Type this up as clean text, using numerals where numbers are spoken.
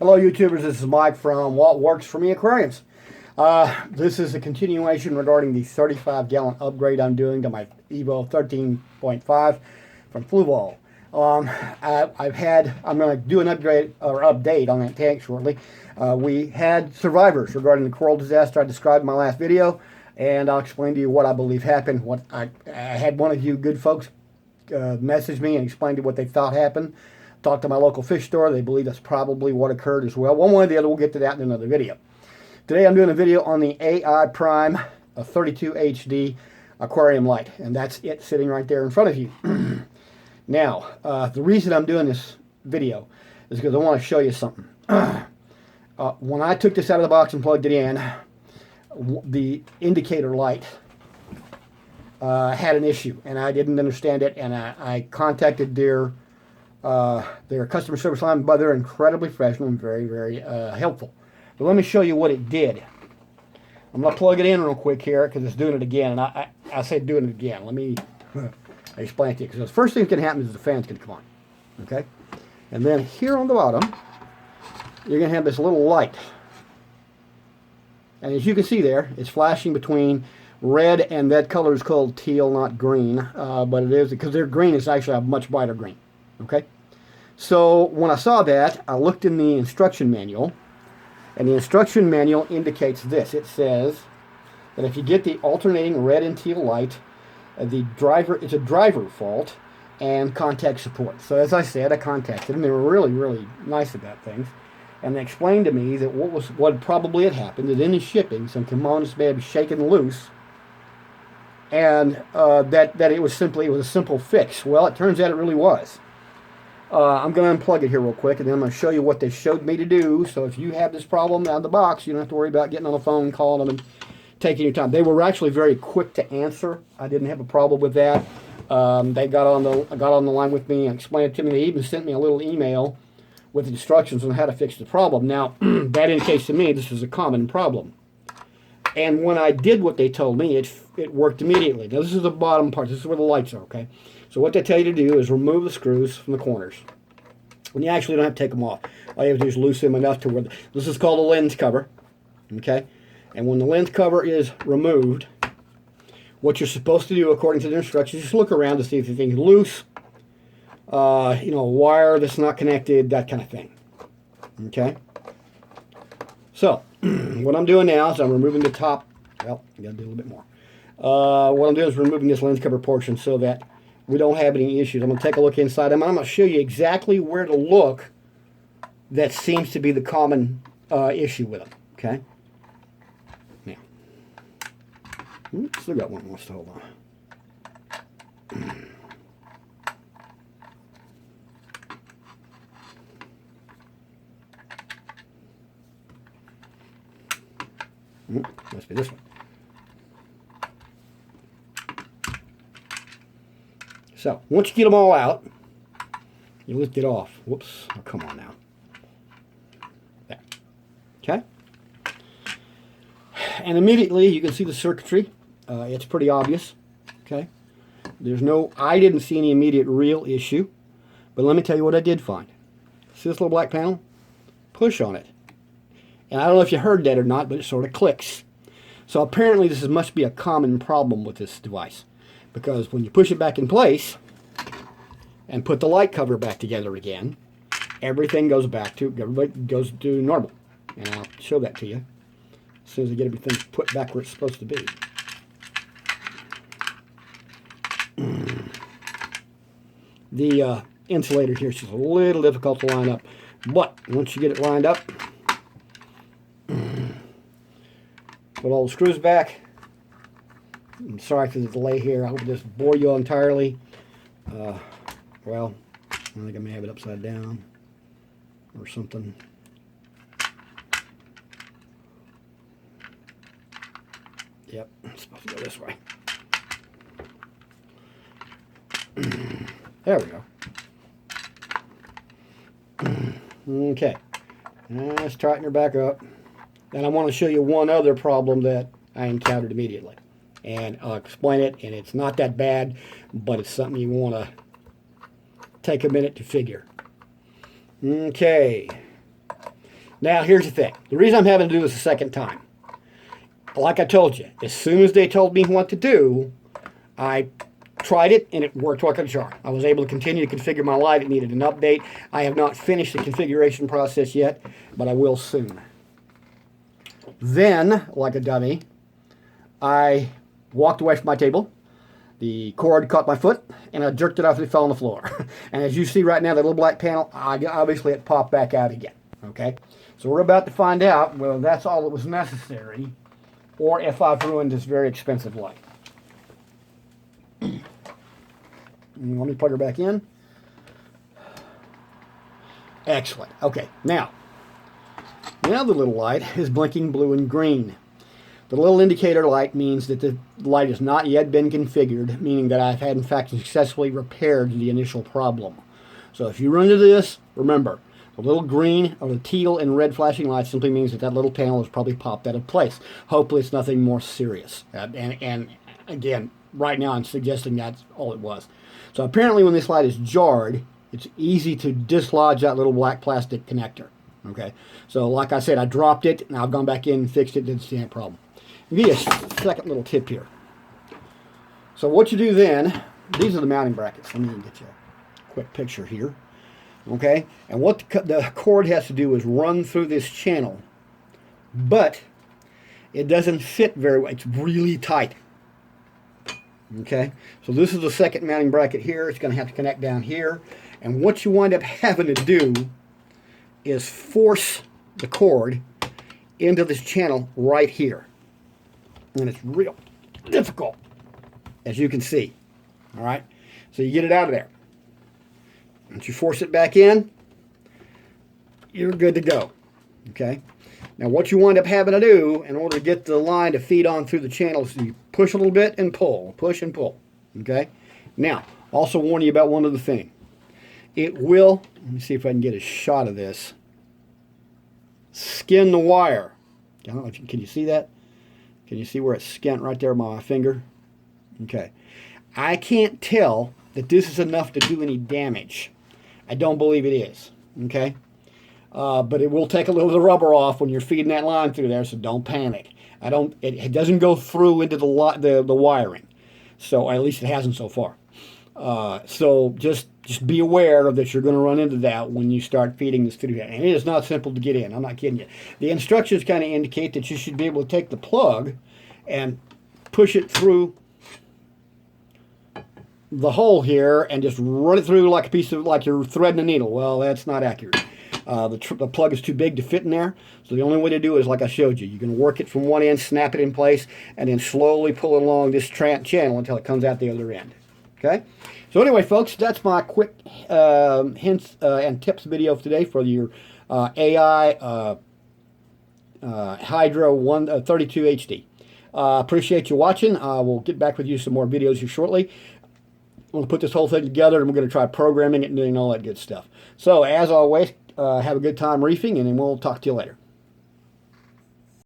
Hello YouTubers, this is Mike from What Works For Me Aquariums. This is a continuation regarding the 35-gallon upgrade I'm doing to my Evo 13.5 from Fluval. I'm going to do an upgrade or update on that tank shortly. We had survivors regarding the coral disaster I described in my last video, and I'll explain to you what I believe happened. I had one of you good folks message me and explain to what they thought happened. Talked to my local fish store. They believe that's probably what occurred as well. One way or the other, we'll get to that in another video. Today I'm doing a video on the AI Prime 32 HD aquarium light, and that's it sitting right there in front of you. Now, the reason I'm doing this video is because I want to show you something. When I took this out of the box and plugged it in, the indicator light had an issue, and I didn't understand it, and I contacted their customer service line, but they're incredibly professional and very, very helpful. But let me show you what it did. I'm going to plug it in real quick here because it's doing it again. And I said doing it again. Let me explain it to you. Because the first thing that can happen is the fan's going to come on. Okay? And then here on the bottom, you're going to have this little light. And as you can see there, it's flashing between red, and that color is called teal, not green. But it is, because they're green, it's actually a much brighter green. Okay? So when I saw that, I looked in the instruction manual. And the instruction manual indicates this. It says that if you get the alternating red and teal light, it's a driver fault, and contact support. So as I said, I contacted them. They were really, really nice about things. And they explained to me that what probably had happened is in the shipping, some components may have been shaken loose, and that it was a simple fix. Well, it turns out it really was. I'm going to unplug it here real quick, and then I'm going to show you what they showed me to do. So if you have this problem out of the box, you don't have to worry about getting on the phone, calling them, and taking your time. They were actually very quick to answer. I didn't have a problem with that. They got on the line with me and explained it to me. They even sent me a little email with instructions on how to fix the problem. Now, that indicates to me this is a common problem. And when I did what they told me, it worked immediately. Now, this is the bottom part. This is where the lights are, okay? So what they tell you to do is remove the screws from the corners. And you actually don't have to take them off. All you have to do is loosen them enough to where... This is called a lens cover, okay? And when the lens cover is removed, what you're supposed to do, according to the instructions, is look around to see if anything's loose, a wire that's not connected, that kind of thing, okay? So, what I'm doing now is I'm removing the top. Well, I got to do a little bit more. What I'm doing is removing this lens cover portion so that we don't have any issues. I'm going to take a look inside them. I'm going to show you exactly where to look that seems to be the common issue with them. Okay? Now. Still got one more, so hold on. Must be this one. So, once you get them all out, you lift it off. Whoops. Oh, come on now. There. Okay? And immediately you can see the circuitry. It's pretty obvious. Okay? I didn't see any immediate real issue. But let me tell you what I did find. See this little black panel? Push on it. And I don't know if you heard that or not, but it sort of clicks. So apparently this must be a common problem with this device. Because when you push it back in place and put the light cover back together again, everything goes to normal. And I'll show that to you as soon as I get everything put back where it's supposed to be. The insulator here is just a little difficult to line up, but once you get it lined up, put all the screws back. I'm sorry for the delay here. I hope it doesn't bore you entirely. Well, I think I may have it upside down or something. Yep, it's supposed to go this way. There we go. Okay, let's tighten her back up. And I want to show you one other problem that I encountered immediately. And I'll explain it, and it's not that bad, but it's something you want to take a minute to figure. Okay. Now, here's the thing. The reason I'm having to do this a second time, like I told you, as soon as they told me what to do, I tried it and it worked like a charm. I was able to continue to configure my light. It needed an update. I have not finished the configuration process yet, but I will soon. Then, like a dummy, I walked away from my table. The cord caught my foot, and I jerked it off and it fell on the floor. And as you see right now, that little black panel, obviously it popped back out again. Okay? So we're about to find out whether that's all that was necessary or if I've ruined this very expensive light. Let me plug her back in. Excellent. Okay, now the little light is blinking blue and green. The little indicator light means that the light has not yet been configured, meaning that I've had in fact successfully repaired the initial problem. So if you run into this, remember, the little green or the teal and red flashing light simply means that that little panel has probably popped out of place. Hopefully it's nothing more serious. And again, right now I'm suggesting that's all it was. So apparently when this light is jarred, it's easy to dislodge that little black plastic connector. Okay, so like I said, I dropped it, and I've gone back in and fixed it, didn't see any problem. I'll give you a second little tip here. So what you do then, these are the mounting brackets. Let me get you a quick picture here. Okay, and what the cord has to do is run through this channel, but it doesn't fit very well. It's really tight. Okay, so this is the second mounting bracket here. It's going to have to connect down here, and what you wind up having to do is force the cord into this channel right here, and it's real difficult, as you can see. All right, so you get it out of there. Once you force it back in, you're good to go. Okay, now what you wind up having to do in order to get the line to feed on through the channel is you push a little bit and pull, push and pull. Okay, now also warn you about one other thing. It will, let me see if I can get a shot of this, skin the wire. I don't know if you, can you see that? Can you see where it's skint right there by my finger? Okay, I can't tell that this is enough to do any damage. I don't believe it is. Okay, but it will take a little of the rubber off when you're feeding that line through there, so don't panic. It doesn't go through into the wiring, so at least it hasn't so far. So just be aware of that. You're going to run into that when you start feeding this through here, and it is not simple to get in. I'm not kidding you. The instructions kind of indicate that you should be able to take the plug and push it through the hole here and just run it through like a piece of, like you're threading a needle. Well, that's not accurate. The plug is too big to fit in there, so the only way to do it is like I showed you. You can work it from one end, snap it in place, and then slowly pull it along this channel until it comes out the other end. Okay? So anyway, folks, that's my quick hints and tips video for today for your AI Hydra 32 HD. Appreciate you watching. We'll get back with you some more videos here shortly. I'm going to put this whole thing together, and we're going to try programming it and doing all that good stuff. So, as always, have a good time reefing, and then we'll talk to you later.